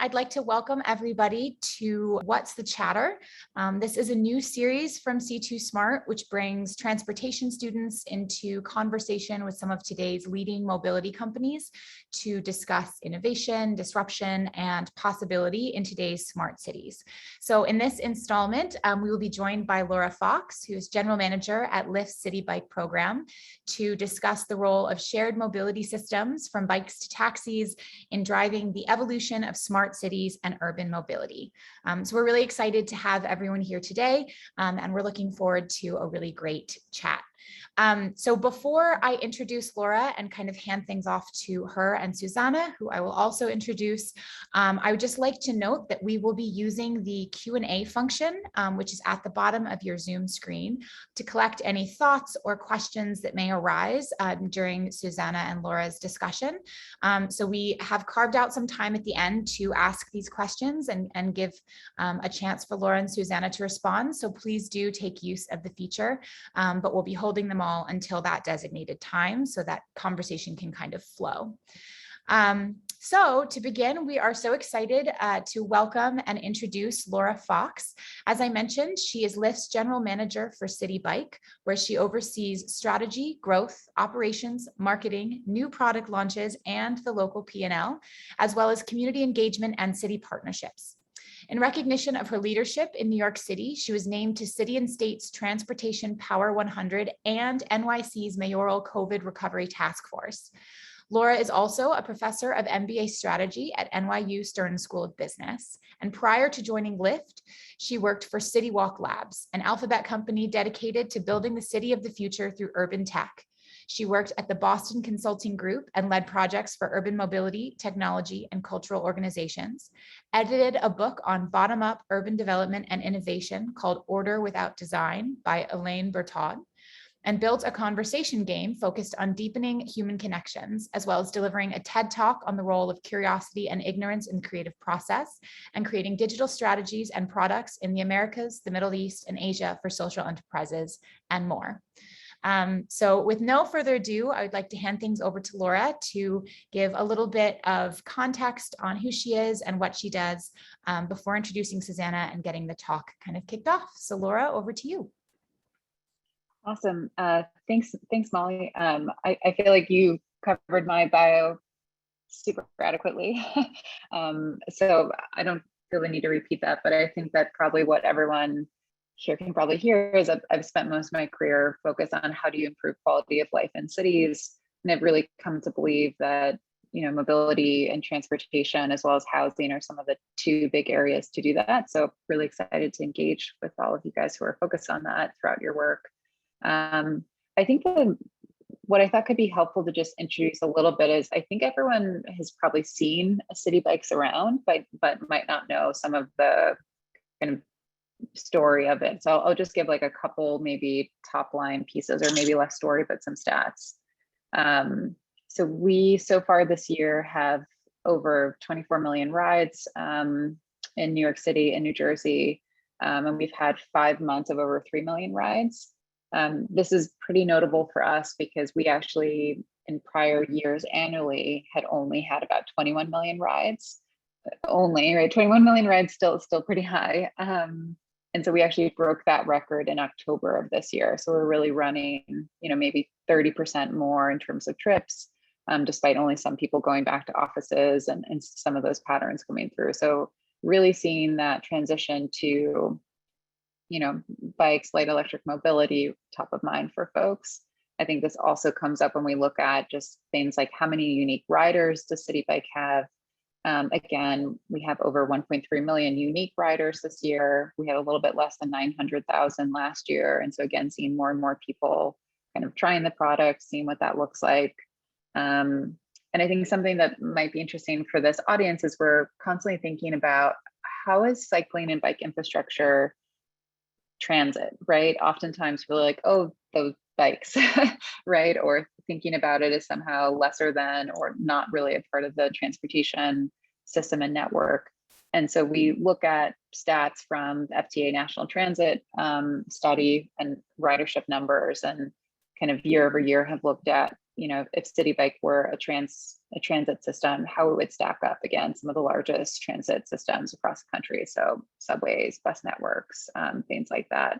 I'd like to welcome everybody to What's the Chatter? This is a new series from C2 Smart, which brings transportation students into conversation with some of today's leading mobility companies to discuss innovation, disruption, and possibility in today's smart cities. So in this installment, we will be joined by Laura Fox, who is General Manager at Lyft's CitiBike program, to discuss the role of shared mobility systems from bikes to taxis in driving the evolution of smart cities and urban mobility. So we're really excited to have everyone here today, and we're looking forward to a really great chat. So before I introduce Laura and kind of hand things off to her and Suzana, who I will also introduce, I would just like to note that we will be using the Q&A function, which is at the bottom of your Zoom screen, to collect any thoughts or questions that may arise during Suzana and Laura's discussion. So we have carved out some time at the end to ask these questions and give a chance for Laura and Suzana to respond. So please do take use of the feature, but we'll be holding them all until that designated time so that conversation can kind of flow. So to begin, we are so excited to welcome and introduce Laura Fox. As I mentioned, she is Lyft's General Manager for CitiBike, where she oversees strategy, growth, operations, marketing, new product launches, and the local P&L, as well as community engagement and city partnerships. In recognition of her leadership in New York City, she was named to City and State's Transportation Power 100 and NYC's Mayoral COVID Recovery Task Force. Laura is also a professor of MBA strategy at NYU Stern School of Business. And prior to joining Lyft, she worked for CityWalk Labs, an alphabet company dedicated to building the city of the future through urban tech. She worked at the Boston Consulting Group and led projects for urban mobility, technology, and cultural organizations, edited a book on bottom-up urban development and innovation called Order Without Design by Elaine Bertaud, and built a conversation game focused on deepening human connections, as well as delivering a TED Talk on the role of curiosity and ignorance in the creative process, and creating digital strategies and products in the Americas, the Middle East, and Asia for social enterprises, and more. So with no further ado, I would like to hand things over to Laura to give a little bit of context on who she is and what she does before introducing Suzana and getting the talk kind of kicked off. So Laura, over to you. Awesome. Thanks, Molly. I feel like you covered my bio super adequately. So I don't really need to repeat that, but I think that probably what everyone here can probably hear is I've spent most of my career focused on how do you improve quality of life in cities. And I've really come to believe that, mobility and transportation as well as housing are some of the two big areas to do that. So really excited to engage with all of you guys who are focused on that throughout your work. I think what I thought could be helpful to just introduce a little bit is I think everyone has probably seen CitiBikes around, but might not know some of the kind of story of it. So I'll just give like a couple maybe top line pieces, or maybe less story, but some stats. So we so far this year have over 24 million rides in New York City and New Jersey, and we've had 5 months of over 3 million rides. This is pretty notable for us because we actually in prior years annually had only had about 21 million rides. Only, right? 21 million rides still pretty high. And so we actually broke that record in October of this year. So we're really running, maybe 30% more in terms of trips, despite only some people going back to offices and some of those patterns coming through. So really seeing that transition to, bikes, light electric mobility, top of mind for folks. I think this also comes up when we look at just things like how many unique riders does CitiBike have? Again, we have over 1.3 million unique riders this year. We had a little bit less than 900,000 last year. And so again, seeing more and more people kind of trying the product, seeing what that looks like. And I think something that might be interesting for this audience is we're constantly thinking about how is cycling and bike infrastructure transit, right? Oftentimes we're like, oh, those bikes, right? Or thinking about it as somehow lesser than or not really a part of the transportation system and network. And so we look at stats from the FTA National Transit study and ridership numbers, and kind of year over year have looked at, if CitiBike were a transit system, how it would stack up against some of the largest transit systems across the country. So subways, bus networks, things like that.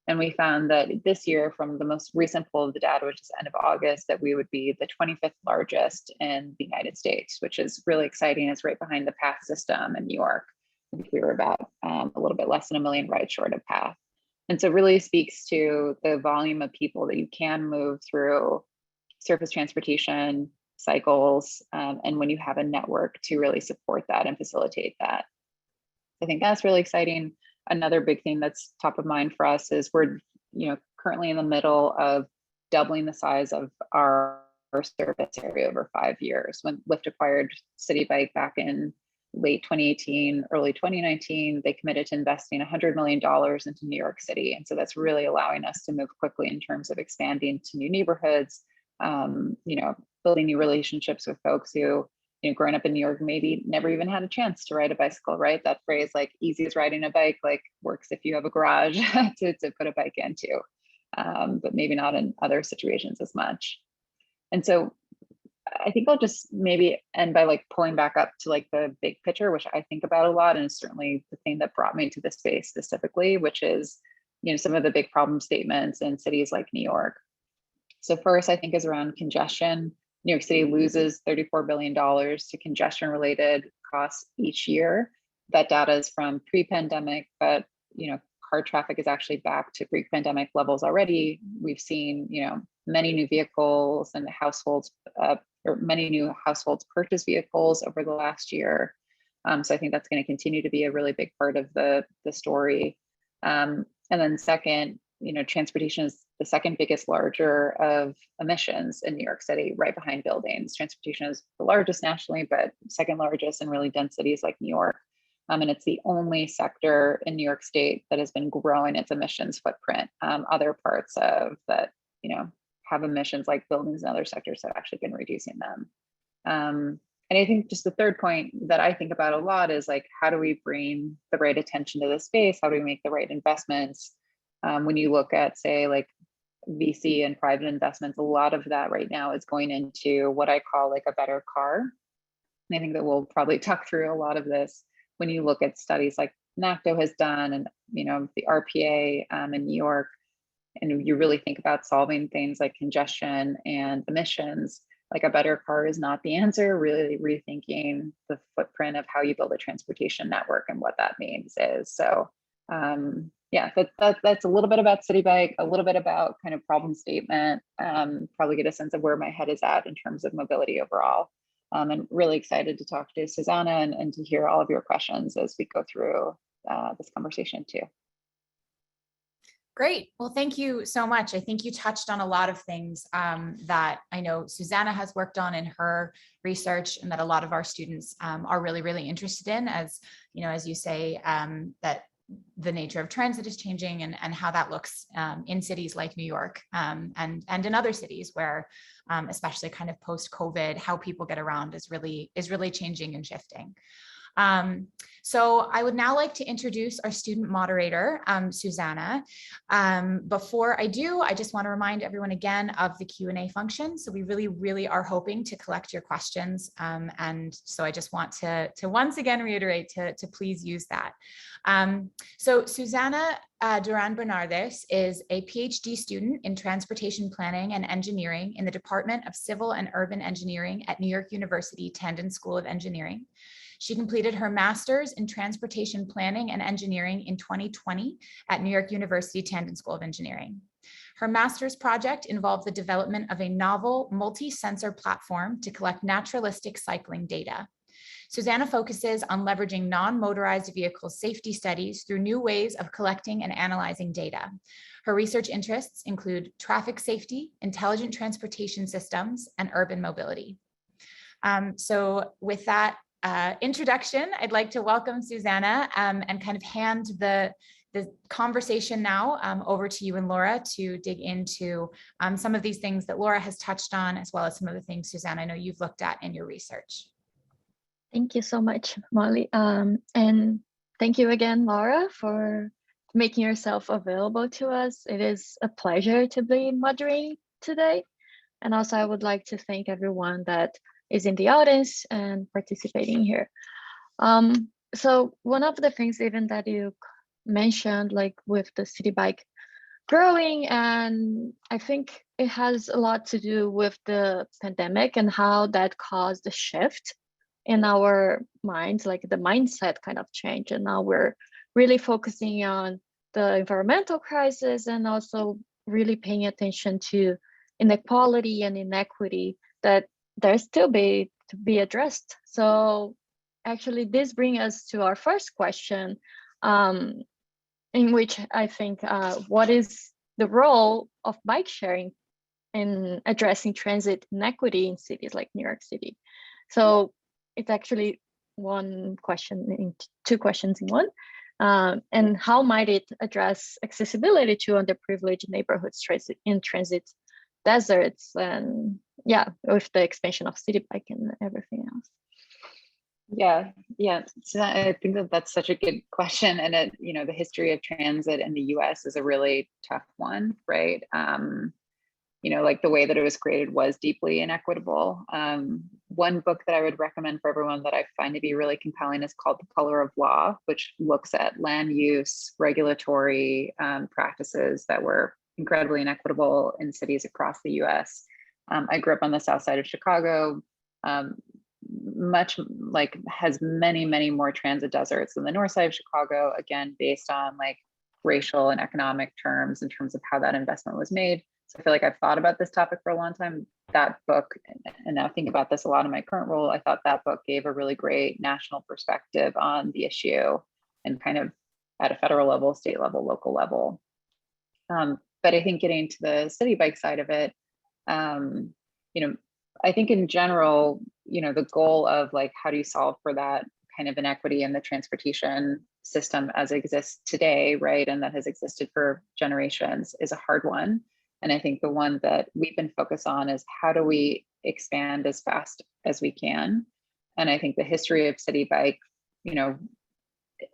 And we found that this year, from the most recent poll of the data, which is end of August, that we would be the 25th largest in the United States, which is really exciting. It's right behind the PATH system in New York. I think we were about a little bit less than 1 million rides short of PATH. And so it really speaks to the volume of people that you can move through surface transportation, cycles, and when you have a network to really support that and facilitate that. I think that's really exciting. Another big thing that's top of mind for us is we're currently in the middle of doubling the size of our service area over 5 years. When Lyft acquired CitiBike back in late 2018, early 2019, they committed to investing $100 million into New York City. And so that's really allowing us to move quickly in terms of expanding to new neighborhoods, building new relationships with folks who, growing up in New York, maybe never even had a chance to ride a bicycle, right? That phrase, like, easy as riding a bike, like, works if you have a garage to put a bike into, but maybe not in other situations as much. And so I think I'll just maybe end by like pulling back up to like the big picture, which I think about a lot, and is certainly the thing that brought me to this space specifically, which is, some of the big problem statements in cities like New York. So first, I think, is around congestion. New York City loses $34 billion to congestion-related costs each year. That data is from pre-pandemic, but car traffic is actually back to pre-pandemic levels already. We've seen, many new vehicles and households, or many new households purchase vehicles over the last year. So I think that's going to continue to be a really big part of the story. And then second, transportation is the second biggest larger of emissions in New York City, right behind buildings. Transportation is the largest nationally, but second largest in really dense cities like New York. And it's the only sector in New York State that has been growing its emissions footprint. Other parts of that, have emissions like buildings and other sectors have actually been reducing them. And I think just the third point that I think about a lot is like, how do we bring the right attention to this space? How do we make the right investments? When you look at, say, like VC and private investments, a lot of that right now is going into what I call like a better car. And I think that we'll probably talk through a lot of this when you look at studies like NACTO has done, and the RPA in New York, and you really think about solving things like congestion and emissions. Like, a better car is not the answer. Really rethinking the footprint of how you build a transportation network and what that means is. So yeah, that's a little bit about CitiBike, a little bit about kind of problem statement, probably get a sense of where my head is at in terms of mobility overall. And really excited to talk to Suzana and to hear all of your questions as we go through this conversation too. Great. Well, thank you so much. I think you touched on a lot of things that I know Suzana has worked on in her research, and that a lot of our students are really, really interested in, as you say, that the nature of transit is changing, and how that looks in cities like New York, and in other cities where, especially kind of post-COVID, how people get around is really changing and shifting. So I would now like to introduce our student moderator, Suzana. Before I do, I just want to remind everyone again of the Q&A function. So we really, really are hoping to collect your questions. And so I just want to once again reiterate to please use that. So Suzana Duran Bernardes is a PhD student in transportation planning and engineering in the Department of Civil and Urban Engineering at New York University Tandon School of Engineering. She completed her master's in transportation planning and engineering in 2020 at New York University Tandon School of Engineering. Her master's project involved the development of a novel multi-sensor platform to collect naturalistic cycling data. Suzana focuses on leveraging non-motorized vehicle safety studies through new ways of collecting and analyzing data. Her research interests include traffic safety, intelligent transportation systems, and urban mobility. So with that introduction, I'd like to welcome Suzana and kind of hand the conversation now over to you and Laura to dig into some of these things that Laura has touched on, as well as some of the things, Suzana, I know you've looked at in your research. Thank you so much, Molly. And thank you again, Laura, for making yourself available to us. It is a pleasure to be moderating today. And also I would like to thank everyone that is in the audience and participating here. So one of the things even that you mentioned, like with the CitiBike growing, and I think it has a lot to do with the pandemic and how that caused a shift in our minds, like the mindset kind of change. And now we're really focusing on the environmental crisis and also really paying attention to inequality and inequity that there's still to be addressed. So actually this brings us to our first question, in which I think what is the role of bike sharing in addressing transit inequity in cities like New York City? So it's actually one question in two questions in one. And how might it address accessibility to underprivileged neighborhoods in transit deserts, and yeah, with the expansion of CitiBike and everything else? Yeah. So I think that's such a good question, and the history of transit in the U.S. is a really tough one, right? Like the way that it was created was deeply inequitable. One book that I would recommend for everyone that I find to be really compelling is called The Color of Law, which looks at land use regulatory practices that were incredibly inequitable in cities across the US. I grew up on the south side of Chicago, much like has many more transit deserts than the north side of Chicago, again, based on like racial and economic terms in terms of how that investment was made. So I feel like I've thought about this topic for a long time. That book, and now think about this a lot in my current role, I thought that book gave a really great national perspective on the issue and kind of at a federal level, state level, local level. But I think getting to the CitiBike side of it, I think in general, the goal of like, how do you solve for that kind of inequity in the transportation system as it exists today, right? And that has existed for generations is a hard one. And I think the one that we've been focused on is how do we expand as fast as we can? And I think the history of CitiBike,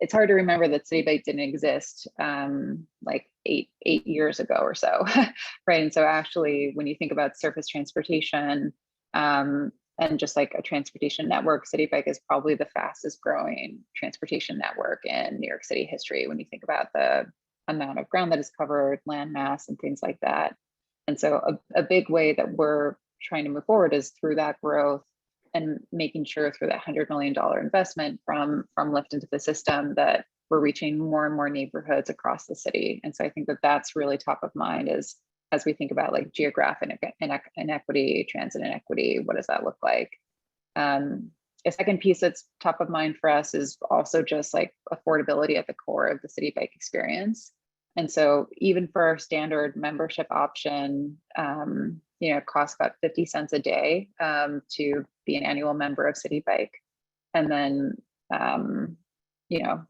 it's hard to remember that CitiBike didn't exist like eight years ago or so, right? And so actually, when you think about surface transportation and just like a transportation network, CitiBike is probably the fastest growing transportation network in New York City history when you think about the amount of ground that is covered, land mass, and things like that. And so a big way that we're trying to move forward is through that growth and making sure through that $100 million investment from Lyft into the system that we're reaching more and more neighborhoods across the city. And so I think that that's really top of mind is as we think about like geographic inequity, transit inequity, what does that look like? A second piece that's top of mind for us is also just like affordability at the core of the CitiBike experience. And so even for our standard membership option, it costs about 50 cents a day to be an annual member of CitiBike. And then,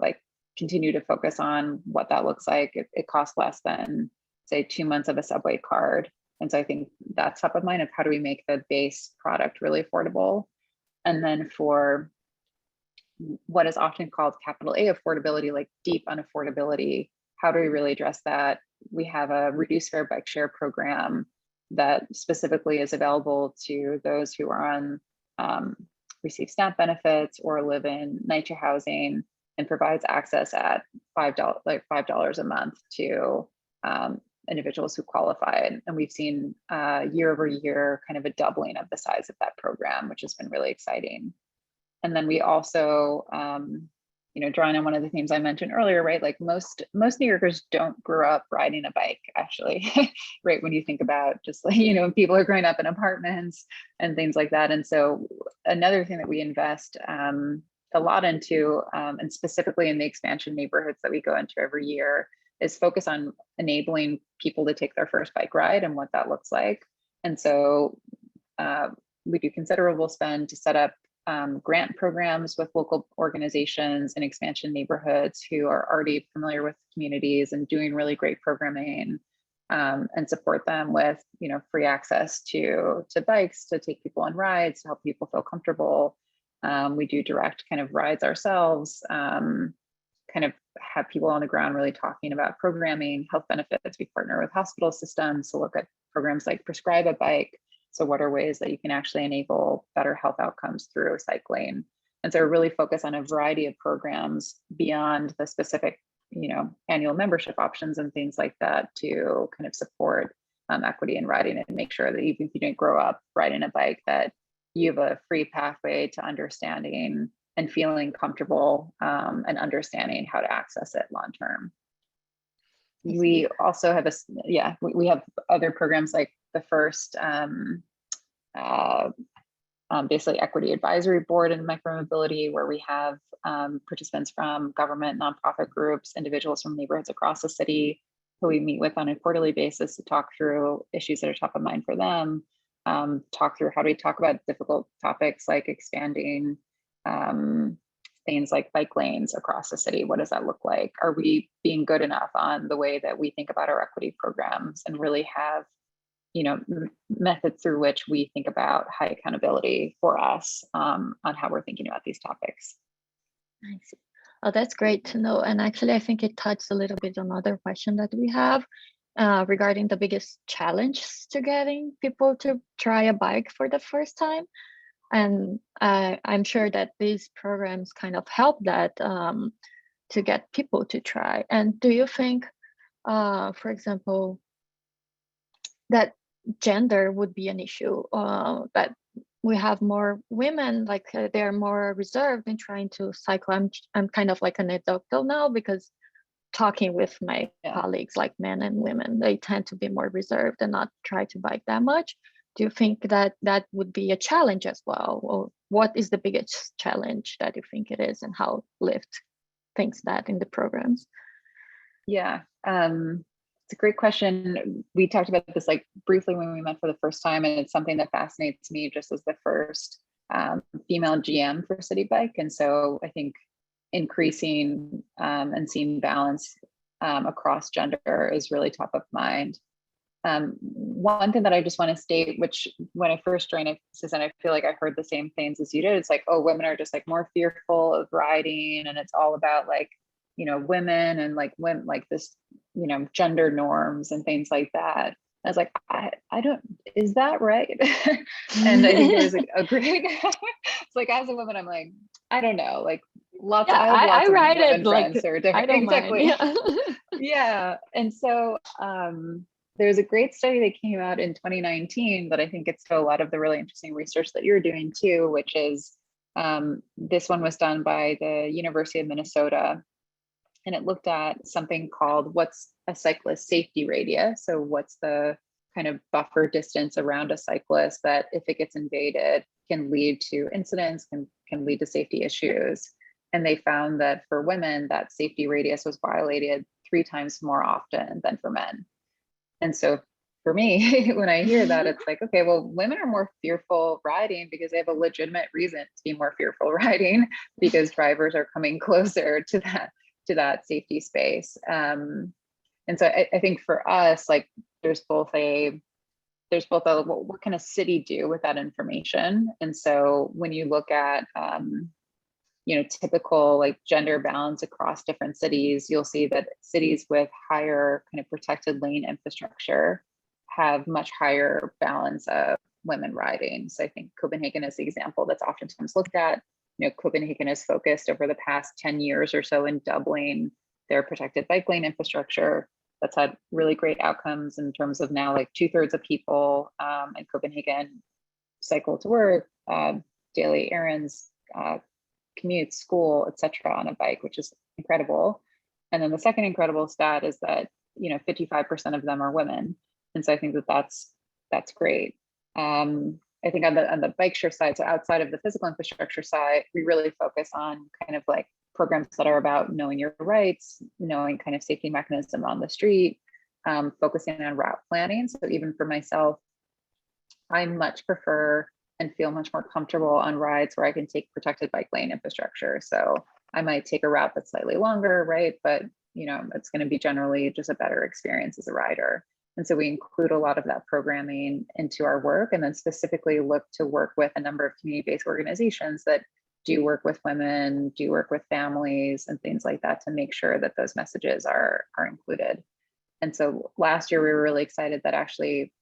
like continue to focus on what that looks like. It costs less than, say, 2 months of a subway card. And so I think that's top of mind of how do we make the base product really affordable. And then for what is often called capital A affordability, like deep unaffordability, how do we really address that? We have a reduced fare bike share program that specifically is available to those who are on receive SNAP benefits or live in NYCHA housing, and provides access at $5 a month to individuals who qualify. And we've seen year over year kind of a doubling of the size of that program, which has been really exciting. And then we also, drawing on one of the themes I mentioned earlier, right? Like most New Yorkers don't grow up riding a bike, actually, right? When you think about just like, people are growing up in apartments and things like that. And so another thing that we invest a lot into, and specifically in the expansion neighborhoods that we go into every year, is focus on enabling people to take their first bike ride and what that looks like. And so we do considerable spend to set up grant programs with local organizations in expansion neighborhoods who are already familiar with communities and doing really great programming, and support them with free access to bikes to take people on rides to help people feel comfortable. We do direct kind of rides ourselves, kind of have people on the ground really talking about programming, health benefits. We partner with hospital systems to look at programs like Prescribe a Bike. So what are ways that you can actually enable better health outcomes through cycling? And so really focus on a variety of programs beyond the specific, annual membership options and things like that to kind of support equity in riding and make sure that even if you didn't grow up riding a bike, that you have a free pathway to understanding and feeling comfortable and understanding how to access it long term. We also have we have other programs like the first basically equity advisory board and micromobility, where we have participants from government, nonprofit groups, individuals from neighborhoods across the city who we meet with on a quarterly basis to talk through issues that are top of mind for them, talk through how do we talk about difficult topics like expanding things like bike lanes across the city. What does that look like? Are we being good enough on the way that we think about our equity programs and really have methods through which we think about high accountability for us on how we're thinking about these topics. I see. Oh, that's great to know. And actually, I think it touched a little bit on another question that we have regarding the biggest challenge to getting people to try a bike for the first time. And I'm sure that these programs kind of help that to get people to try. And do you think, for example, that gender would be an issue, that we have more women, like they're more reserved in trying to cycle? I'm kind of like an anecdotal now, because talking with my colleagues, like men and women, they tend to be more reserved and not try to bike that much. Do you think that that would be a challenge as well? Or what is the biggest challenge that you think it is, and how Lyft thinks that in the programs? Yeah, it's a great question. We talked about this like briefly when we met for the first time, and it's something that fascinates me just as the first female GM for CitiBike. And so I think increasing and seeing balance across gender is really top of mind. One thing that I just want to state, which when I first joined Suzanne, I feel like I heard the same things as you did. It's like, oh, women are just like more fearful of riding, and it's all about like, women and like women, like this, gender norms and things like that. I was like, I don't, is that right? And I think there was like a great, it's like as a woman, I'm like, I don't know, like lots, I have lots I of ride women it like friends who are different. I don't Exactly. mind. Yeah. And so there's a great study that came out in 2019 that I think gets to a lot of the really interesting research that you're doing too, which is this one was done by the University of Minnesota. And it looked at something called what's a cyclist safety radius. So what's the kind of buffer distance around a cyclist that if it gets invaded can lead to incidents, can lead to safety issues. And they found that for women, that safety radius was violated 3 times more often than for men. And so for me, when I hear that, it's like, okay, well, women are more fearful riding because they have a legitimate reason to be more fearful riding, because drivers are coming closer to that safety space. And so I think for us, like there's both a what can a city do with that information? And so when you look at typical like gender balance across different cities, you'll see that cities with higher kind of protected lane infrastructure have much higher balance of women riding. So I think Copenhagen is the example that's oftentimes looked at. Copenhagen has focused over the past 10 years or so in doubling their protected bike lane infrastructure. That's had really great outcomes in terms of now like 2/3 of people in Copenhagen cycle to work, daily errands, commute, school, etc. on a bike, which is incredible. And then the second incredible stat is that 55% of them are women. And so I think that's great. I think on the bike share side, so outside of the physical infrastructure side, we really focus on kind of like programs that are about knowing your rights, knowing kind of safety mechanism on the street, focusing on route planning. So even for myself, I much prefer and feel much more comfortable on rides where I can take protected bike lane infrastructure. So I might take a route that's slightly longer, right? But it's going to be generally just a better experience as a rider. And so we include a lot of that programming into our work, and then specifically look to work with a number of community-based organizations that do work with women, do work with families and things like that to make sure that those messages are included. And so last year we were really excited that actually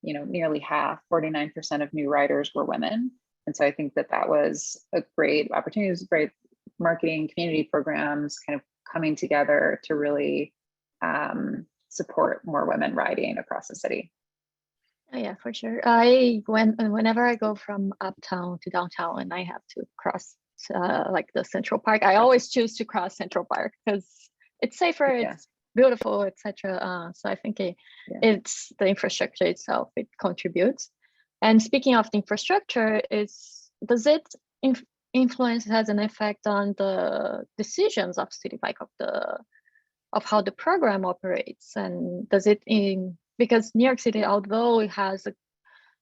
nearly half, 49% of new riders were women. And so I think that that was a great opportunity. It was great marketing, community programs kind of coming together to really support more women riding across the city. Oh, yeah, for sure. Whenever I go from uptown to downtown and I have to cross like the Central Park, I always choose to cross Central Park because it's safer, Yeah. it's beautiful, etc. So I think it's the infrastructure itself, it contributes. And speaking of the infrastructure, does it influence, has an effect on the decisions of CitiBike, of how the program operates? And does it because New York City, although it has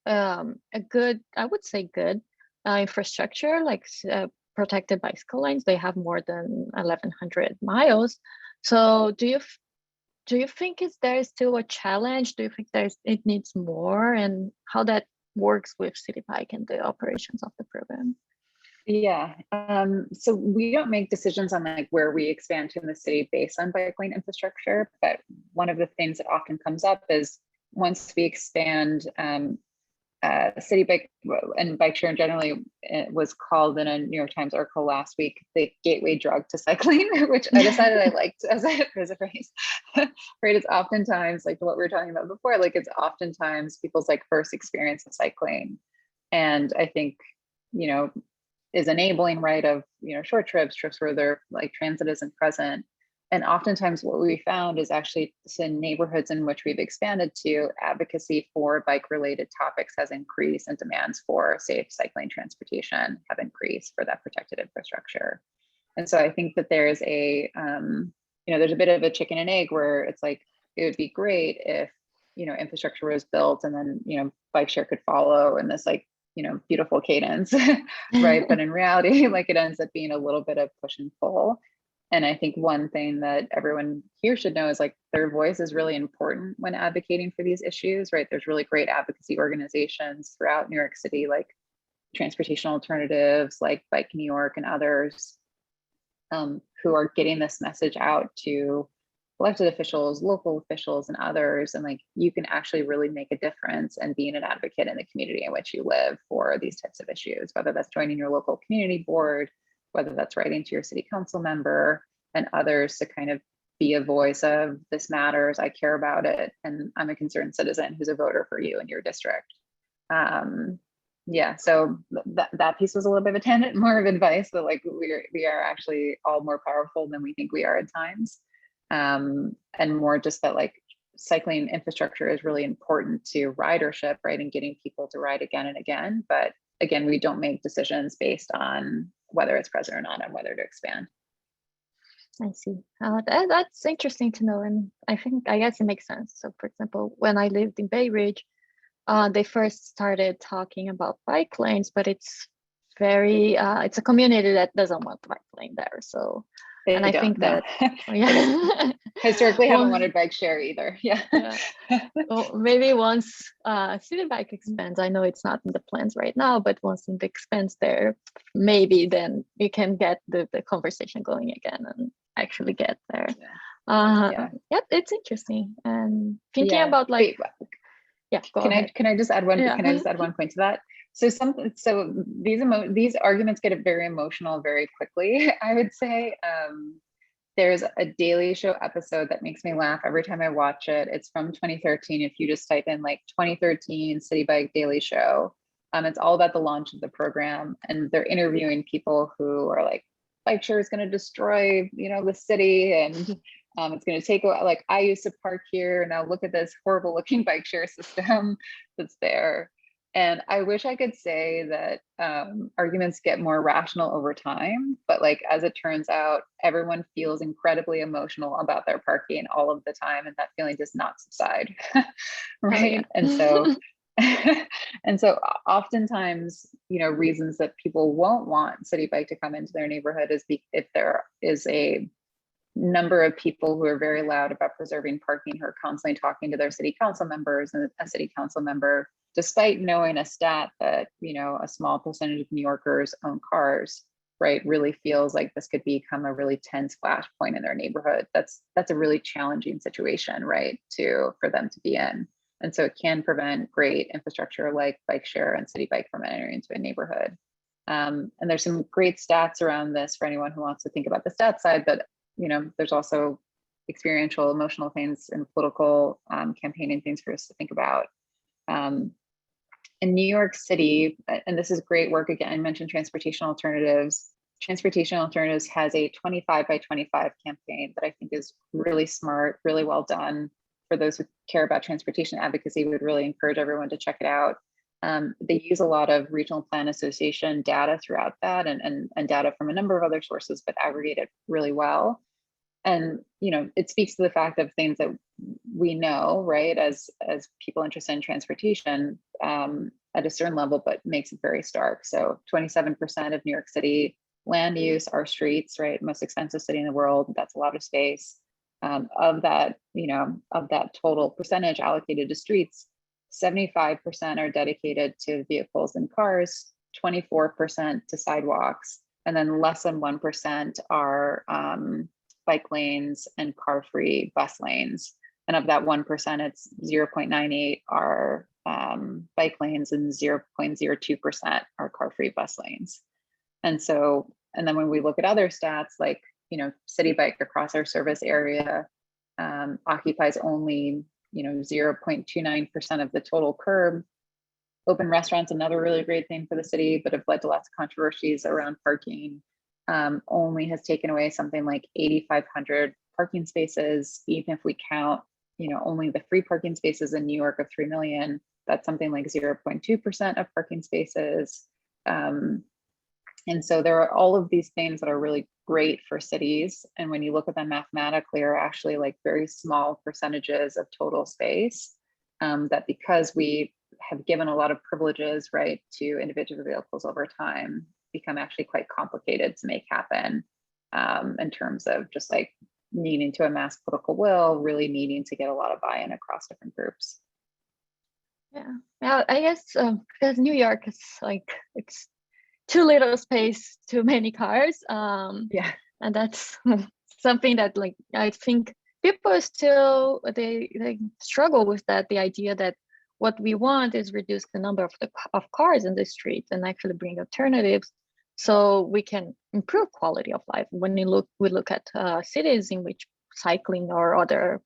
a good, I would say good infrastructure, like protected bicycle lanes, they have more than 1,100 miles. So do you think there is still a challenge? Do you think it needs more, and how that works with CitiBike and the operations of the program? Yeah, so we don't make decisions on like where we expand to in the city based on bike lane infrastructure, but one of the things that often comes up is once we expand, CitiBike and bike sharing generally, it was called in a New York Times article last week the gateway drug to cycling, which I decided I liked as a phrase. Right, it's oftentimes like what we were talking about before, like it's oftentimes people's like first experience of cycling, and I think is enabling, right, of short trips where they're like transit isn't present. And oftentimes what we found is actually in neighborhoods in which we've expanded to, advocacy for bike related topics has increased and demands for safe cycling transportation have increased for that protected infrastructure. And so I think that there's there's a bit of a chicken and egg where it's like, it would be great if, infrastructure was built and then, bike share could follow and this like, beautiful cadence, right? But in reality, like it ends up being a little bit of push and pull. And I think one thing that everyone here should know is like their voice is really important when advocating for these issues, right? There's really great advocacy organizations throughout New York City, like Transportation Alternatives, like Bike New York and others, who are getting this message out to elected officials, local officials, and others. And like, you can actually really make a difference and being an advocate in the community in which you live for these types of issues, whether that's joining your local community board, whether that's writing to your city council member and others to kind of be a voice of this matters, I care about it, and I'm a concerned citizen who's a voter for you in your district. Yeah, so that piece was a little bit of a tangent, more of advice, but like we are actually all more powerful than we think we are at times. And more just that like cycling infrastructure is really important to ridership, right? And getting people to ride again and again. But again, we don't make decisions based on whether it's present or not and whether to expand. I see. That's interesting to know. And I guess it makes sense. So for example, when I lived in Bay Ridge, they first started talking about bike lanes, but it's it's a community that doesn't want bike lane there. So and I think that historically haven't wanted bike share either. Yeah. Well, maybe once CitiBike expands, I know it's not in the plans right now, but once it expands there, maybe then we can get the conversation going again and actually get there. Yeah, it's interesting. And thinking about like, can I just add one? Can I just add one point to that? So these arguments get very emotional very quickly. I would say there's a Daily Show episode that makes me laugh every time I watch it. It's from 2013. If you just type in like 2013 CitiBike Daily Show, it's all about the launch of the program, and they're interviewing people who are like, bike share is going to destroy, the city, and it's going to take a while. Like, I used to park here, and now look at this horrible looking bike share system that's there. And I wish I could say that arguments get more rational over time, but like, as it turns out, everyone feels incredibly emotional about their parking all of the time, and that feeling does not subside, right? Oh, yeah. And so, and so oftentimes, reasons that people won't want CitiBike to come into their neighborhood is if there is a number of people who are very loud about preserving parking, who are constantly talking to their city council members, and a city council member, despite knowing a stat that, a small percentage of New Yorkers own cars, right, really feels like this could become a really tense flashpoint in their neighborhood. That's a really challenging situation, right, for them to be in. And so it can prevent great infrastructure like bike share and CitiBike from entering into a neighborhood. And there's some great stats around this for anyone who wants to think about the stats side, but there's also experiential, emotional things and political campaigning things for us to think about. In New York City, and this is great work again, I mentioned transportation alternatives. Transportation Alternatives has a 25 by 25 campaign that I think is really smart, really well done. For those who care about transportation advocacy, would really encourage everyone to check it out. They use a lot of regional plan association data throughout that and data from a number of other sources, but aggregate it really well. And it speaks to the fact of things that we know, right, as people interested in transportation at a certain level, but makes it very stark. So 27% of New York City land use are streets, right? Most expensive city in the world. That's a lot of space. Of that total percentage allocated to streets, 75% are dedicated to vehicles and cars, 24% to sidewalks, and then less than 1% are bike lanes and car-free bus lanes. And of that 1%, it's 0.98 are bike lanes and 0.02% are car-free bus lanes. And then when we look at other stats, like, CitiBike across our service area occupies only, 0.29% of the total curb. Open restaurants, another really great thing for the city, but have led to lots of controversies around parking. Only has taken away something like 8,500 parking spaces. Even if we count, only the free parking spaces in New York of 3 million, that's something like 0.2% of parking spaces. And so there are all of these things that are really great for cities. And when you look at them mathematically, are actually like very small percentages of total space that, because we have given a lot of privileges, right, to individual vehicles over time, become actually quite complicated to make happen in terms of just like needing to amass political will, really needing to get a lot of buy-in across different groups. Yeah, well, I guess because New York is like, it's too little space, too many cars. Yeah, and that's something that, like, I think people still they struggle with that. The idea that what we want is reduce the number of cars in the streets and actually bring alternatives, so we can improve quality of life. When we look at cities in which cycling or other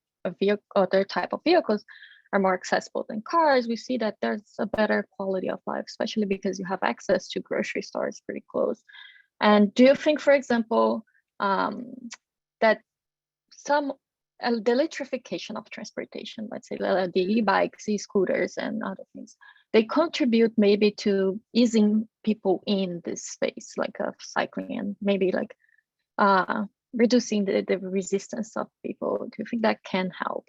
type of vehicles are more accessible than cars, we see that there's a better quality of life, especially because you have access to grocery stores pretty close. And do you think, for example, that the electrification of transportation, let's say the e-bikes, e-scooters and other things, they contribute maybe to easing people in this space, like of cycling, and maybe like reducing the resistance of people? Do you think that can help?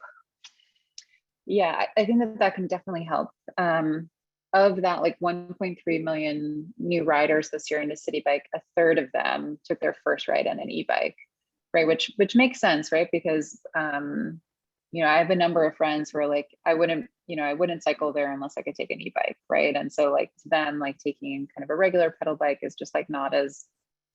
Yeah, I think that can definitely help. Of that, like 1.3 million new riders this year into CitiBike, a third of them took their first ride on an e-bike, right? Which makes sense, right? Because I have a number of friends who are like, I wouldn't cycle there unless I could take an e-bike, right? And so like to them, like taking kind of a regular pedal bike is just like not as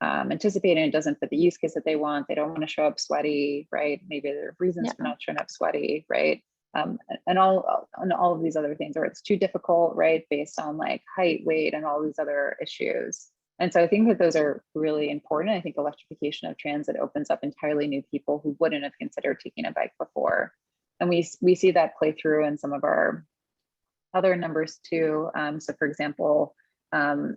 anticipated. It doesn't fit the use case that they want. They don't want to show up sweaty, right? Maybe there are reasons for not showing up sweaty, right? And all of these other things, or it's too difficult, right? Based on like height, weight, and all these other issues. And so I think that those are really important. I think electrification of transit opens up entirely new people who wouldn't have considered taking a bike before. And we see that play through in some of our other numbers too. So for example,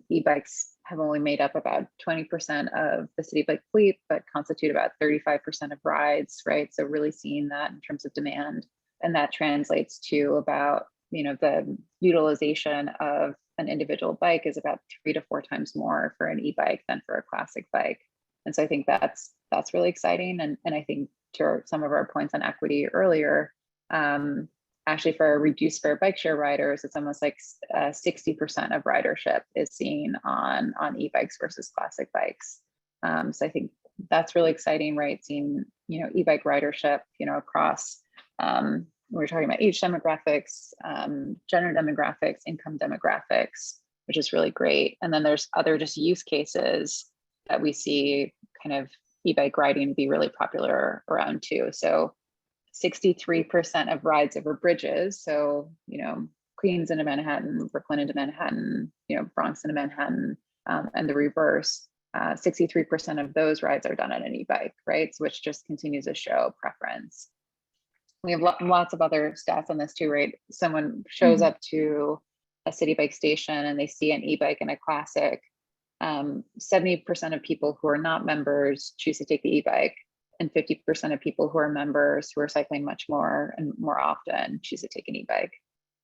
e-bikes have only made up about 20% of the CitiBike fleet, but constitute about 35% of rides, right? So really seeing that in terms of demand. And that translates to about, the utilization of an individual bike is about 3 to 4 times more for an e-bike than for a classic bike. And so I think that's really exciting. And I think to some of our points on equity earlier, actually for reduced fare bike share riders, it's almost like 60% of ridership is seen on e-bikes versus classic bikes. So I think that's really exciting, right? Seeing, e-bike ridership, across, we're talking about age demographics, gender demographics, income demographics, which is really great. And then there's other just use cases that we see kind of e-bike riding be really popular around too. So 63% of rides over bridges. So, Queens into Manhattan, Brooklyn into Manhattan, Bronx into Manhattan, and the reverse. 63% of those rides are done on an e-bike, right? So which just continues to show preference. We have lots of other stats on this too, right? Someone shows up to a CitiBike station and they see an e-bike and a classic. 70% of people who are not members choose to take the e-bike, and 50% of people who are members who are cycling much more and more often choose to take an e-bike.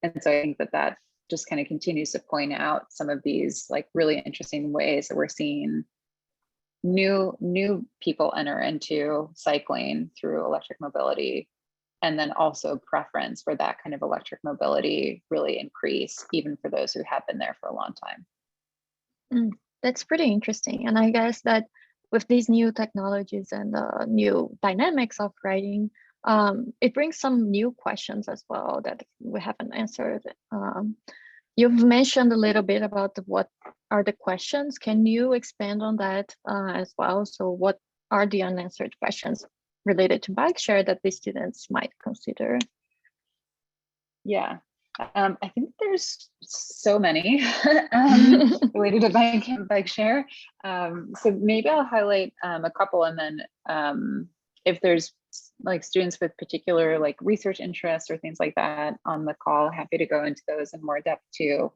And so I think that just kind of continues to point out some of these like really interesting ways that we're seeing new people enter into cycling through electric mobility, and then also preference for that kind of electric mobility really increase even for those who have been there for a long time. That's pretty interesting. And I guess that with these new technologies and the new dynamics of riding, it brings some new questions as well that we haven't answered. You've mentioned a little bit about what are the questions. Can you expand on that as well? So what are the unanswered questions related to bike share that the students might consider? Yeah, I think there's so many related to bike share. So maybe I'll highlight a couple, and then if there's like students with particular like research interests or things like that on the call, happy to go into those in more depth too.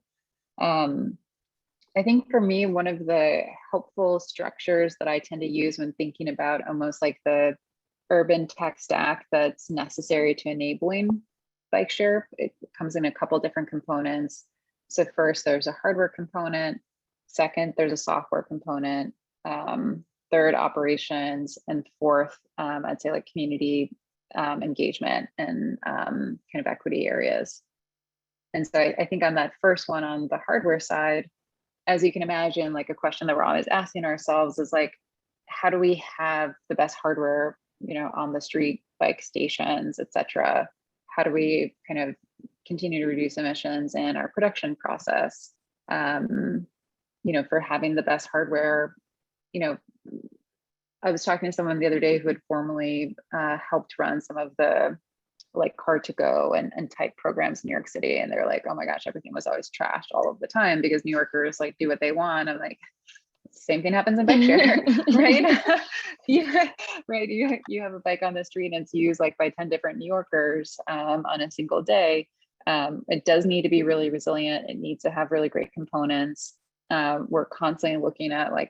I think for me, one of the helpful structures that I tend to use when thinking about almost like the urban tech stack that's necessary to enabling bike share, it comes in a couple different components. So first, there's a hardware component. Second, there's a software component. Third, operations, and fourth, I'd say like community engagement and kind of equity areas. And so I think on that first one, on the hardware side, as you can imagine, like a question that we're always asking ourselves is like, how do we have the best hardware, on the street, bike stations, et cetera? How do we kind of continue to reduce emissions in our production process? For having the best hardware, I was talking to someone the other day who had formerly helped run some of the like car2go and type programs in New York City. And they're like, oh my gosh, everything was always trashed all of the time because New Yorkers like do what they want. I'm like, same thing happens in bike share, right? Right. You have a bike on the street and it's used like by 10 different New Yorkers on a single day. It does need to be really resilient. It needs to have really great components. We're constantly looking at like,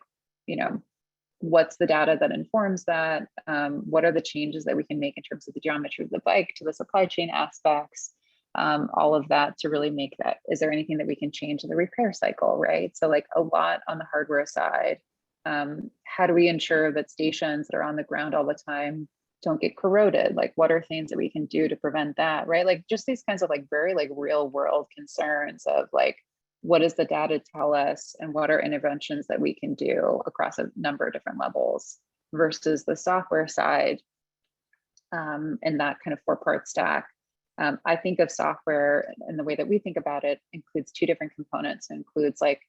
what's the data that informs that? What are the changes that we can make in terms of the geometry of the bike to the supply chain aspects? All of that to really make that, is there anything that we can change in the repair cycle, right? So like a lot on the hardware side. How do we ensure that stations that are on the ground all the time don't get corroded? Like what are things that we can do to prevent that, right? Like just these kinds of like very like real world concerns of like, what does the data tell us and what are interventions that we can do across a number of different levels versus the software side and that kind of 4-part stack. I think of software and the way that we think about it includes 2 different components. It includes like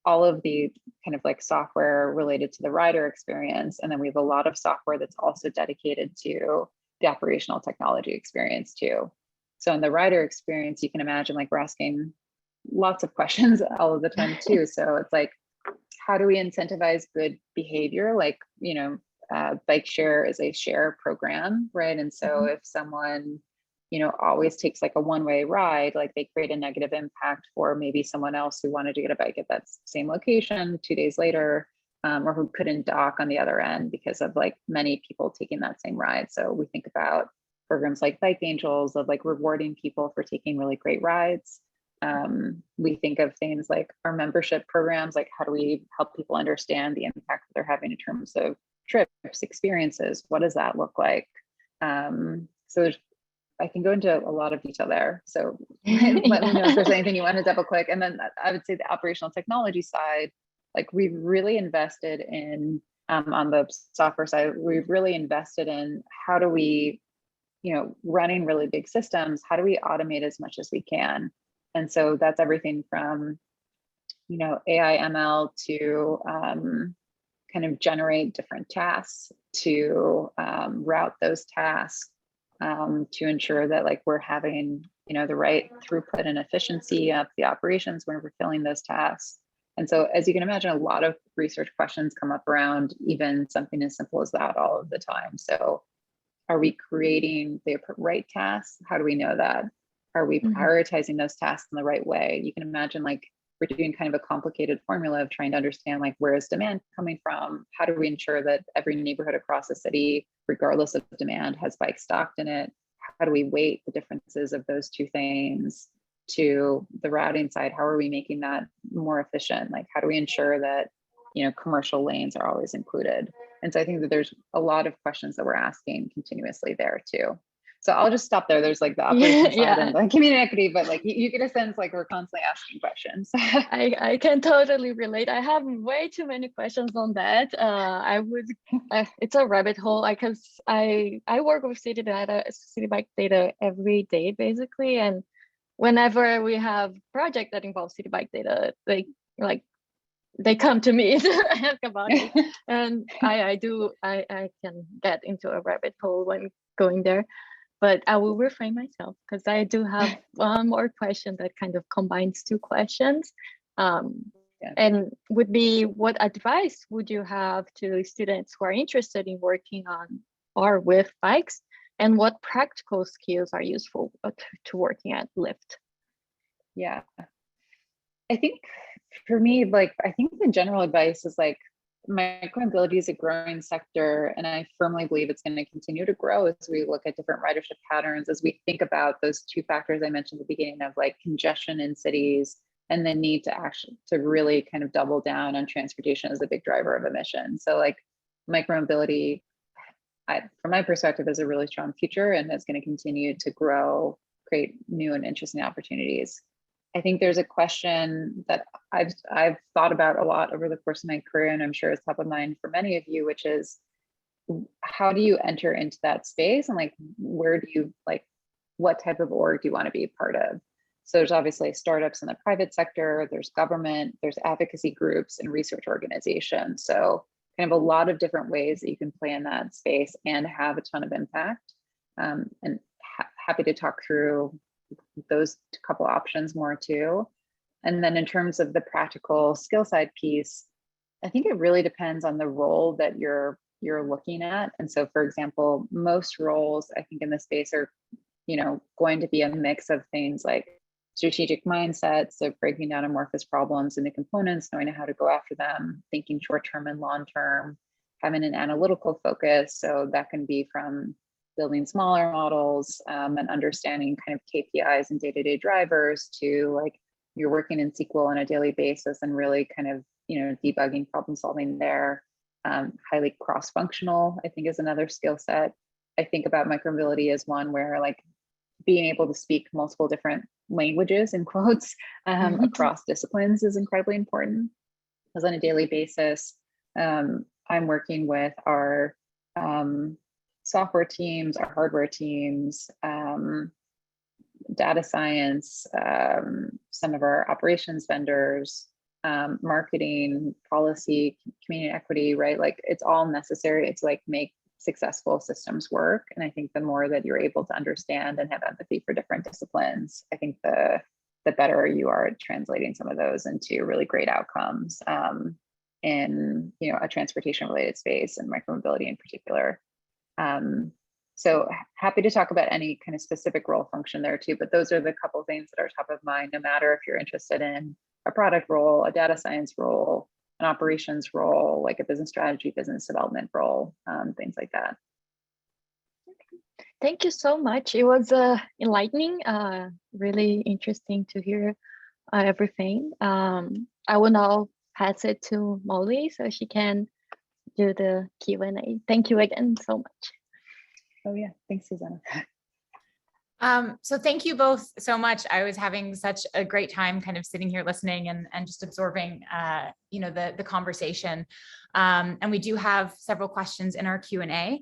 all of the kind of like software related to the rider experience. And then we have a lot of software that's also dedicated to the operational technology experience too. So in the rider experience, you can imagine like we're asking lots of questions all of the time too. So it's like, how do we incentivize good behavior? Like, bike share is a share program, right? And so if someone, always takes like a one-way ride, like they create a negative impact for maybe someone else who wanted to get a bike at that same location 2 days later, or who couldn't dock on the other end because of like many people taking that same ride. So we think about programs like Bike Angels of like rewarding people for taking really great rides. We think of things like our membership programs, like how do we help people understand the impact that they're having in terms of trips, experiences, what does that look like? So I can go into a lot of detail there. So let me know if there's anything you want to double click. And then I would say the operational technology side, like we've really invested in, on the software side, we've really invested in how do we, running really big systems, how do we automate as much as we can? And so that's everything from, AI ML to kind of generate different tasks to route those tasks, to ensure that like we're having, the right throughput and efficiency of the operations when we're filling those tasks. And so, as you can imagine, a lot of research questions come up around even something as simple as that all of the time. So, are we creating the right tasks? How do we know that? Are we prioritizing those tasks in the right way? You can imagine like we're doing kind of a complicated formula of trying to understand like where is demand coming from? How do we ensure that every neighborhood across the city, regardless of demand, has bikes stocked in it? How do we weight the differences of those two things to the routing side? How are we making that more efficient? Like, how do we ensure that, commercial lanes are always included? And so I think that there's a lot of questions that we're asking continuously there too. So I'll just stop there. There's like the operations side and the community equity, but like you get a sense like we're constantly asking questions. I can totally relate. I have way too many questions on that. It's a rabbit hole because I work with CitiBike data every day basically, and whenever we have project that involves CitiBike data, they come to me to ask about it, and I can get into a rabbit hole when going there. But I will refrain myself because I do have one more question that kind of combines two questions. And would be, what advice would you have to students who are interested in working on or with bikes? And what practical skills are useful to working at Lyft? Yeah, I think for me, like, I think the general advice is like, micromobility is a growing sector, and I firmly believe it's going to continue to grow as we look at different ridership patterns, as we think about those two factors I mentioned at the beginning of like congestion in cities and the need to really kind of double down on transportation as a big driver of emissions. So like micromobility, from my perspective, is a really strong future, and it's going to continue to grow, create new and interesting opportunities. I think there's a question that I've thought about a lot over the course of my career, and I'm sure it's top of mind for many of you, which is how do you enter into that space, and like where do you what type of org do you want to be a part of? So there's obviously startups in the private sector, there's government, there's advocacy groups and research organizations. So kind of a lot of different ways that you can play in that space and have a ton of impact. And happy to talk through those couple options more too. And then in terms of the practical skill side piece, I think it really depends on the role that you're looking at. And so, for example, most roles I think in this space are, going to be a mix of things like strategic mindsets, so breaking down amorphous problems into components, knowing how to go after them, thinking short-term and long-term, having an analytical focus. So that can be from building smaller models and understanding kind of KPIs and day-to-day drivers to like you're working in SQL on a daily basis and really kind of, debugging, problem solving there. Highly cross-functional, I think, is another skill set. I think about micromobility as one where like being able to speak multiple different languages in quotes across disciplines is incredibly important. Because on a daily basis, I'm working with our software teams, our hardware teams, data science, some of our operations vendors, marketing, policy, community equity, right? Like it's all necessary to like make successful systems work. And I think the more that you're able to understand and have empathy for different disciplines, I think the better you are at translating some of those into really great outcomes in a transportation related space and micromobility in particular. So happy to talk about any kind of specific role function there too, but those are the couple of things that are top of mind, no matter if you're interested in a product role, a data science role, an operations role, like a business strategy, business development role, things like that. Thank you so much. It was enlightening, really interesting to hear everything. I will now pass it to Molly so she can do the Q&A. Thank you again so much. Oh yeah, thanks, Suzana. So thank you both so much. I was having such a great time kind of sitting here listening and just absorbing, the conversation. And we do have several questions in our Q&A.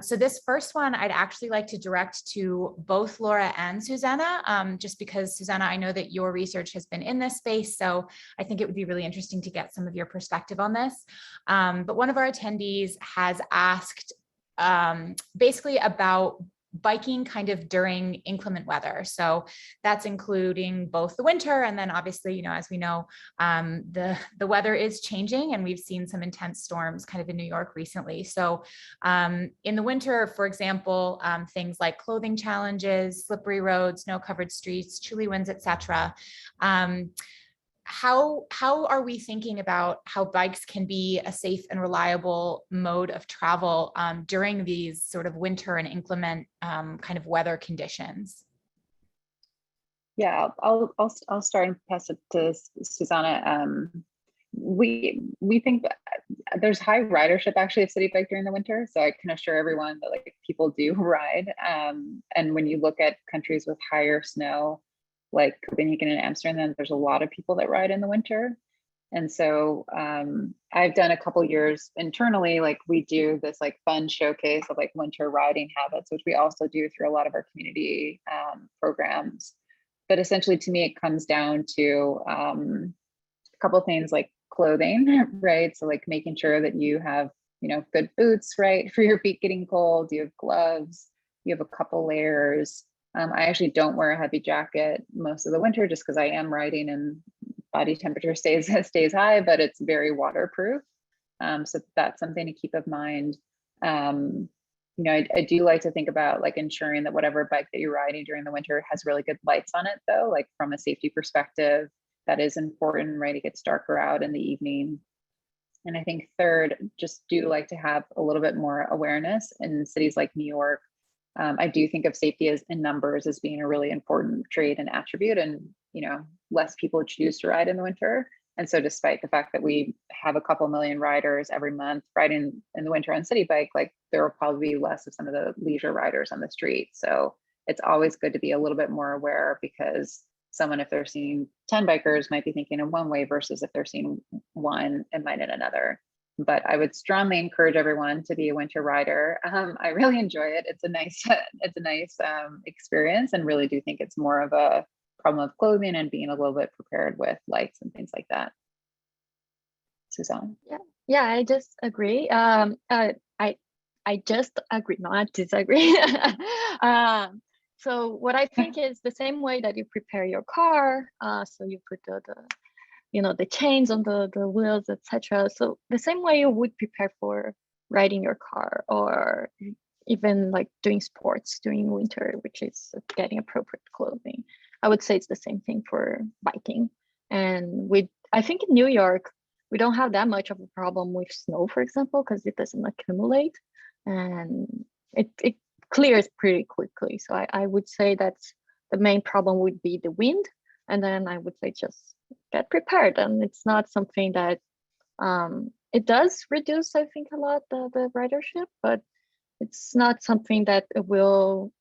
So this first one, I'd actually like to direct to both Laura and Suzana, just because Suzana, I know that your research has been in this space. So I think it would be really interesting to get some of your perspective on this. But one of our attendees has asked basically about biking kind of during inclement weather. So that's including both the winter and then obviously, as we know, the weather is changing and we've seen some intense storms kind of in New York recently. So in the winter, for example, things like clothing challenges, slippery roads, snow covered streets, chilly winds, etc. How are we thinking about how bikes can be a safe and reliable mode of travel during these sort of winter and inclement kind of weather conditions? Yeah, I'll start and pass it to Suzana. We think that there's high ridership actually of CitiBike during the winter, so I can assure everyone that like people do ride. And when you look at countries with higher snow, like Copenhagen and Amsterdam, there's a lot of people that ride in the winter. And so I've done a couple years internally, like we do this like fun showcase of like winter riding habits, which we also do through a lot of our community programs. But essentially to me, it comes down to a couple of things like clothing, right? So like making sure that you have, good boots, right? For your feet getting cold, you have gloves, you have a couple layers. I actually don't wear a heavy jacket most of the winter just because I am riding and body temperature stays high, but it's very waterproof. So that's something to keep in mind. I do like to think about like ensuring that whatever bike that you're riding during the winter has really good lights on it though, like from a safety perspective, that is important, right? It gets darker out in the evening. And I think third, just do like to have a little bit more awareness in cities like New York. I do think of safety as in numbers as being a really important trait and attribute, and less people choose to ride in the winter. And so despite the fact that we have a couple million riders every month riding in the winter on CitiBike, like there will probably be less of some of the leisure riders on the street. So it's always good to be a little bit more aware, because someone, if they're seeing 10 bikers, might be thinking in one way versus if they're seeing one, it might in another. But I would strongly encourage everyone to be a winter rider. I really enjoy it. It's a nice experience, and really do think it's more of a problem of clothing and being a little bit prepared with lights and things like that. Suzanne? Yeah, I just agree. I just agree, not disagree. So what I think is the same way that you prepare your car, so you put the chains on the wheels, etc. So the same way you would prepare for riding your car, or even like doing sports during winter, which is getting appropriate clothing. I would say it's the same thing for biking. And I think in New York, we don't have that much of a problem with snow, for example, because it doesn't accumulate and it clears pretty quickly. So I would say that's the main problem would be the wind. And then I would say just get prepared. And it's not something that it does reduce, I think, a lot the ridership, but it's not something that will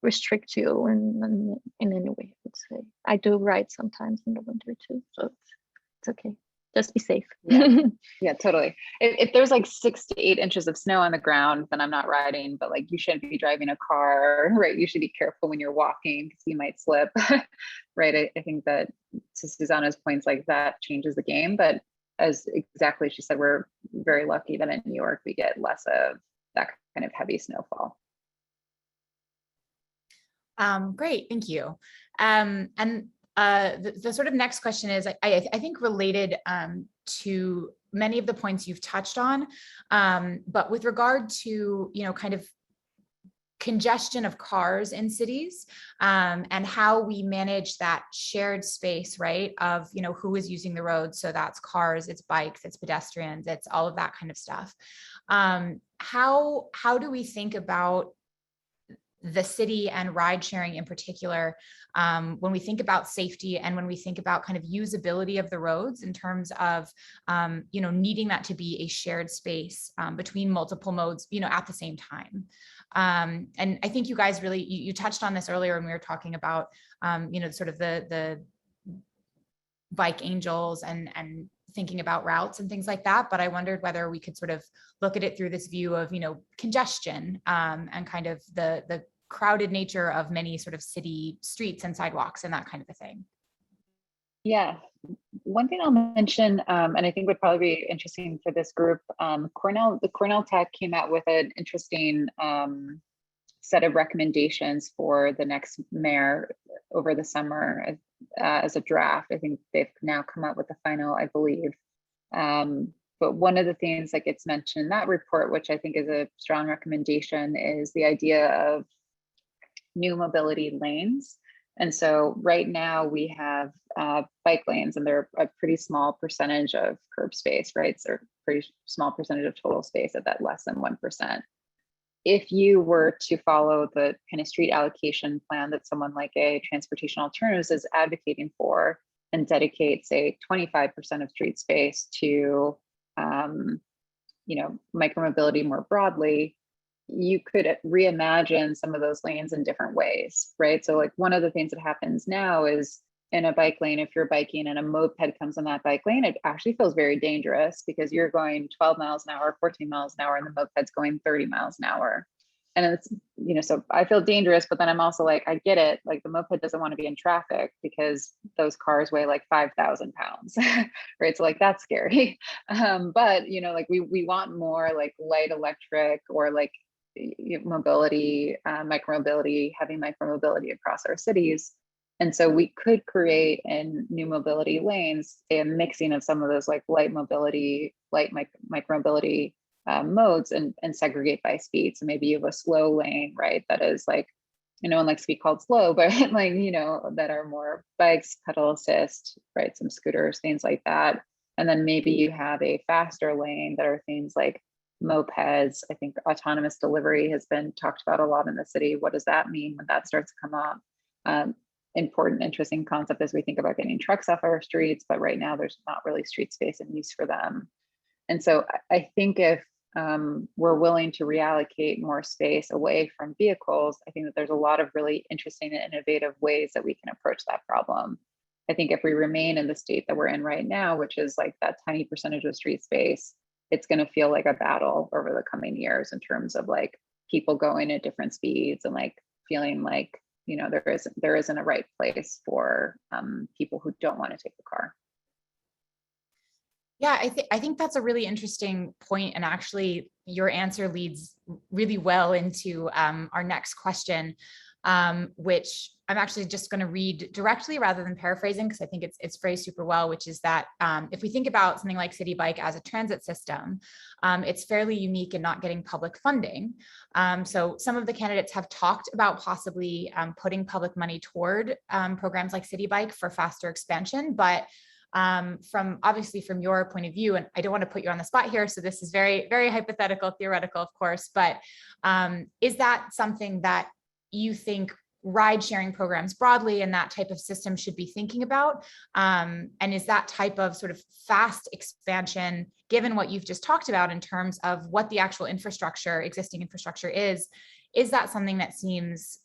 restrict you in any way, I would say. I do ride sometimes in the winter too, so it's okay. Just be safe. Yeah, totally. If there's like 6 to 8 inches of snow on the ground, then I'm not riding, but like you shouldn't be driving a car, right? You should be careful when you're walking because you might slip, right? I think that to Suzana's points, like that changes the game. But as exactly she said, we're very lucky that in New York, we get less of that kind of heavy snowfall. Great, thank you. And the sort of next question is, I think related to many of the points you've touched on, but with regard to, kind of congestion of cars in cities and how we manage that shared space, right? Of, who is using the road. So that's cars, it's bikes, it's pedestrians, it's all of that kind of stuff. How do we think about the city and ride sharing in particular, when we think about safety and when we think about kind of usability of the roads in terms of, needing that to be a shared space between multiple modes, at the same time. And I think you guys really, you touched on this earlier when we were talking about, sort of the bike angels and thinking about routes and things like that. But I wondered whether we could sort of look at it through this view of, congestion and kind of the crowded nature of many sort of city streets and sidewalks and that kind of a thing. Yeah, one thing I'll mention, and I think would probably be interesting for this group, Cornell Tech came out with an interesting set of recommendations for the next mayor over the summer as a draft. I think they've now come out with the final, I believe. But one of the things that gets mentioned in that report, which I think is a strong recommendation, is the idea of new mobility lanes. And so right now we have bike lanes, and they're a pretty small percentage of curb space, right? So pretty small percentage of total space at that less than 1%. If you were to follow the kind of street allocation plan that someone like a Transportation Alternatives is advocating for, and dedicate, say, 25% of street space to micromobility more broadly, you could reimagine some of those lanes in different ways, right? So like one of the things that happens now is in a bike lane, if you're biking and a moped comes on that bike lane, it actually feels very dangerous because you're going 12 miles an hour, 14 miles an hour, and the moped's going 30 miles an hour. And it's, so I feel dangerous, but then I'm also like, I get it. Like the moped doesn't want to be in traffic because those cars weigh like 5,000 pounds, right? So like, that's scary. But, like we want more like light electric or like mobility, micromobility, heavy micromobility across our cities. And so we could create in new mobility lanes a mixing of some of those like light mobility, light micromobility modes and segregate by speed. So maybe you have a slow lane, right? That is like, no one likes to be called slow, but like, that are more bikes, pedal assist, right? Some scooters, things like that. And then maybe you have a faster lane that are things like mopeds. I think autonomous delivery has been talked about a lot in the city. What does that mean when that starts to come up? Important, interesting concept as we think about getting trucks off our streets, but right now there's not really street space and use for them. And so I think if we're willing to reallocate more space away from vehicles, I think that there's a lot of really interesting and innovative ways that we can approach that problem. I think if we remain in the state that we're in right now, which is like that tiny percentage of street space, it's going to feel like a battle over the coming years in terms of like people going at different speeds and like feeling like, there isn't a right place for people who don't want to take the car. Yeah, I think that's a really interesting point, and actually your answer leads really well into our next question, which I'm actually just going to read directly rather than paraphrasing because I think it's phrased super well, which is that if we think about something like CitiBike as a transit system, it's fairly unique in not getting public funding. So some of the candidates have talked about possibly putting public money toward programs like CitiBike for faster expansion, but from your point of view, and I don't want to put you on the spot here, so this is very, very hypothetical, theoretical, of course, but is that something that you think ride sharing programs broadly and that type of system should be thinking about? And is that type of sort of fast expansion, given what you've just talked about in terms of what the actual existing infrastructure is that something that seems,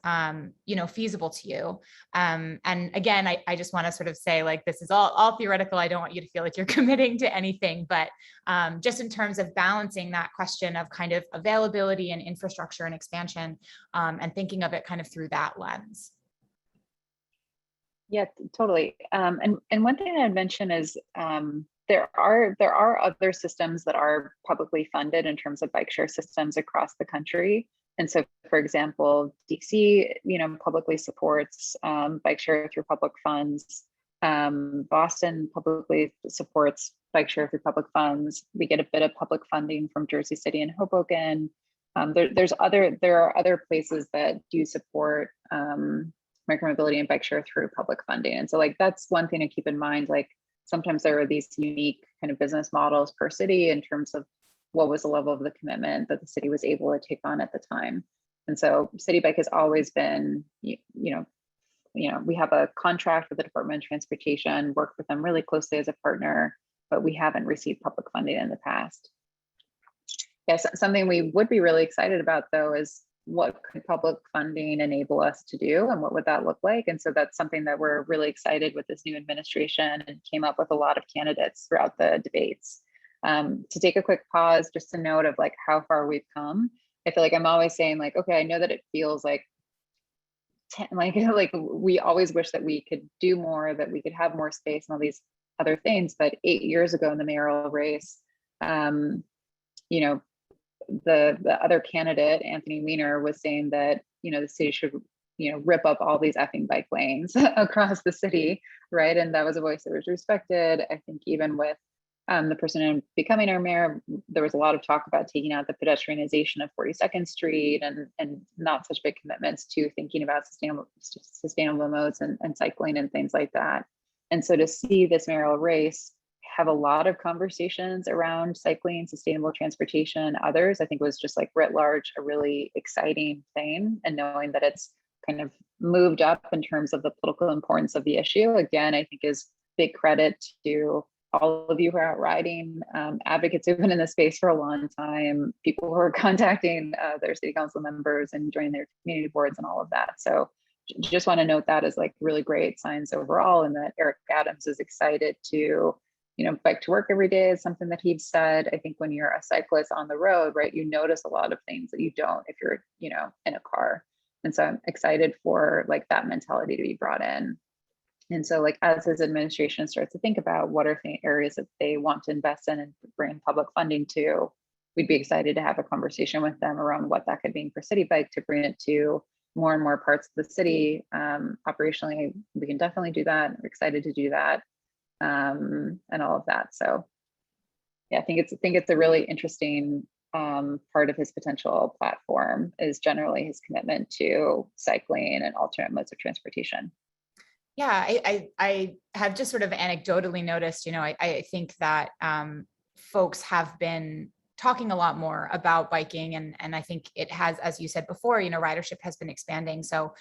feasible to you? And again, I just want to sort of say, like, this is all theoretical. I don't want you to feel like you're committing to anything, but just in terms of balancing that question of kind of availability and infrastructure and expansion, and thinking of it kind of through that lens. Yeah, totally. And one thing I'd mention is there are other systems that are publicly funded in terms of bike share systems across the country. And so, for example, DC, publicly supports bike share through public funds. Boston publicly supports bike share through public funds. We get a bit of public funding from Jersey City and Hoboken. There are other places that do support micromobility and bike share through public funding. And so like, that's one thing to keep in mind. Like sometimes there are these unique kind of business models per city in terms of what was the level of the commitment that the city was able to take on at the time. And so CitiBike has always been, we have a contract with the Department of Transportation, worked with them really closely as a partner, but we haven't received public funding in the past. Yes, something we would be really excited about though is what could public funding enable us to do and what would that look like? And so that's something that we're really excited with this new administration and came up with a lot of candidates throughout the debates. To take a quick pause, just a note of like how far we've come. I feel like I'm always saying like, okay, I know that it feels like we always wish that we could do more, that we could have more space and all these other things. But 8 years ago in the mayoral race, the other candidate, Anthony Weiner, was saying that the city should, rip up all these effing bike lanes across the city, right? And that was a voice that was respected. I think even with the person becoming our mayor, there was a lot of talk about taking out the pedestrianization of 42nd Street and not such big commitments to thinking about sustainable modes and cycling and things like that. And so to see this mayoral race have a lot of conversations around cycling, sustainable transportation, others, I think was just like writ large a really exciting thing. And knowing that it's kind of moved up in terms of the political importance of the issue, again, I think is big credit to all of you who are out riding, advocates who've been in this space for a long time, people who are contacting their city council members and joining their community boards and all of that. So just want to note that as like really great signs overall, and that Eric Adams is excited to, bike to work every day is something that he's said. I think when you're a cyclist on the road, right, you notice a lot of things that you don't if you're, in a car. And so I'm excited for like that mentality to be brought in. And so like as his administration starts to think about what are the areas that they want to invest in and bring public funding to, we'd be excited to have a conversation with them around what that could mean for CitiBike to bring it to more and more parts of the city. Operationally, we can definitely do that. We're excited to do that, and all of that. So yeah, I think it's a really interesting part of his potential platform is generally his commitment to cycling and alternate modes of transportation. Yeah, I have just sort of anecdotally noticed, I think that folks have been talking a lot more about biking, and I think it has, as you said before, ridership has been expanding. So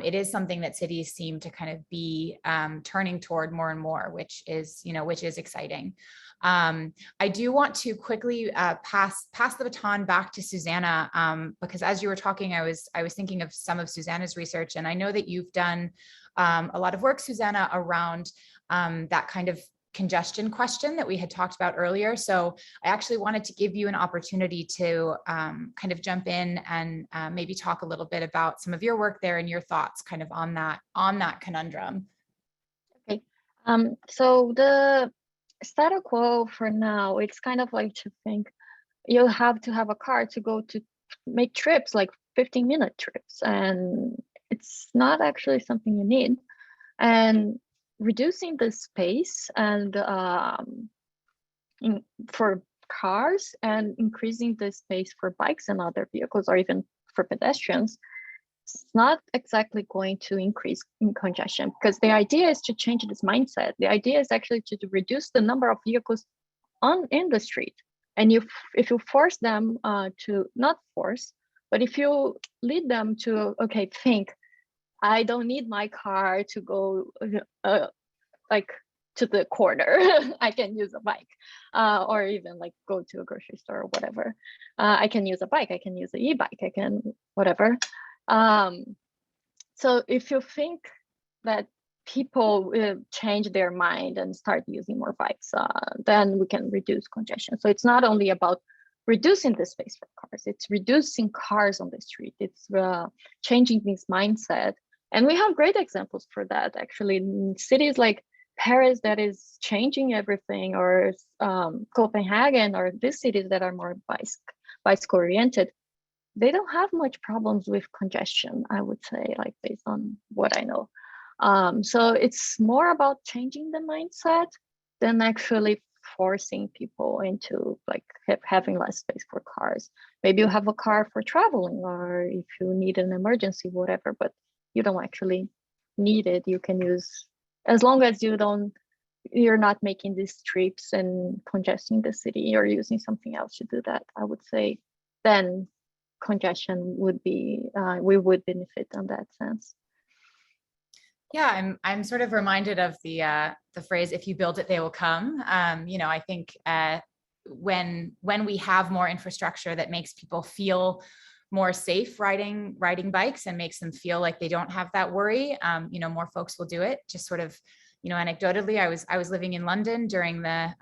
it is something that cities seem to kind of be turning toward more and more, which is exciting. I do want to quickly pass the baton back to Suzana, because as you were talking, I was thinking of some of Suzana's research, and I know that you've done a lot of work, Suzana, around that kind of congestion question that we had talked about earlier. So I actually wanted to give you an opportunity to kind of jump in and maybe talk a little bit about some of your work there and your thoughts kind of on that conundrum. Okay. So the status quo for now, it's kind of like to think you have to have a car to go to make trips, like 15-minute trips, and it's not actually something you need. And reducing the space and for cars and increasing the space for bikes and other vehicles, or even for pedestrians, it's not exactly going to increase in congestion, because the idea is to change this mindset. The idea is actually to reduce the number of vehicles in the street. And if you force them to, not force, but if you lead them to, okay, think, I don't need my car to go like to the corner. I can use a bike, or even like go to a grocery store or whatever. I can use a bike. I can use an e-bike. I can whatever. So if you think that people change their mind and start using more bikes, then we can reduce congestion. So it's not only about reducing the space for cars, it's reducing cars on the street. It's changing this mindset. And we have great examples for that, actually, in cities like Paris that is changing everything, or Copenhagen, or these cities that are more bicycle oriented. They don't have much problems with congestion, I would say, like based on what I know. So it's more about changing the mindset than actually forcing people into like having less space for cars. Maybe you have a car for traveling, or if you need an emergency, whatever, but you don't actually need it. You can use, as long as you're not making these trips and congesting the city, or using something else to do that, I would say, then congestion would be, we would benefit on that sense. Yeah, I'm sort of reminded of the phrase, if you build it, they will come. I think when we have more infrastructure that makes people feel more safe riding bikes and makes them feel like they don't have that worry, more folks will do it. Just sort of, anecdotally, I was living in London during the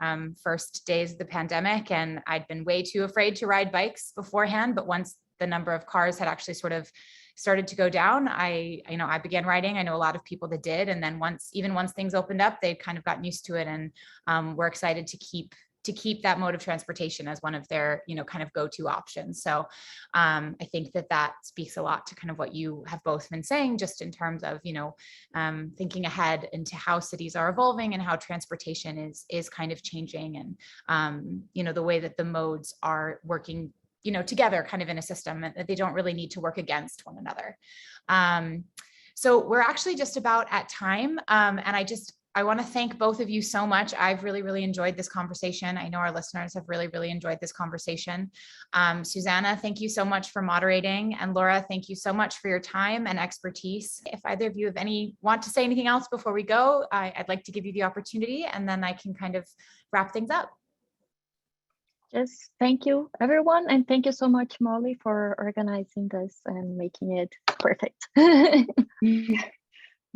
first days of the pandemic, and I'd been way too afraid to ride bikes beforehand. But once the number of cars had actually sort of started to go down, I began riding. I know a lot of people that did. And then once things opened up, they'd kind of gotten used to it. And we're excited to keep to keep that mode of transportation as one of their, kind of go-to options. So I think that speaks a lot to kind of what you have both been saying, just in terms of, thinking ahead into how cities are evolving and how transportation is kind of changing, and, the way that the modes are working, together kind of in a system, and that they don't really need to work against one another. So we're actually just about at time. And I want to thank both of you so much. I've really, really enjoyed this conversation. I know our listeners have really, really enjoyed this conversation. Suzana, thank you so much for moderating. And Laura, thank you so much for your time and expertise. If either of you want to say anything else before we go, I'd like to give you the opportunity, and then I can kind of wrap things up. Just thank you, everyone. And thank you so much, Molly, for organizing this and making it perfect.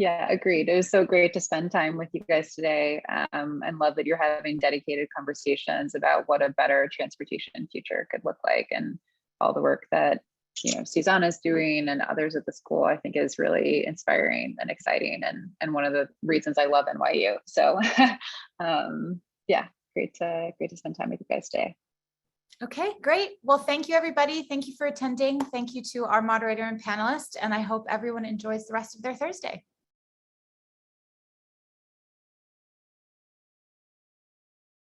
Yeah, agreed. It was so great to spend time with you guys today, and love that you're having dedicated conversations about what a better transportation future could look like, and all the work that Suzana is doing and others at the school, I think, is really inspiring and exciting, and one of the reasons I love NYU. So yeah, great to spend time with you guys today. Okay, great. Well, thank you, everybody. Thank you for attending. Thank you to our moderator and panelists, and I hope everyone enjoys the rest of their Thursday.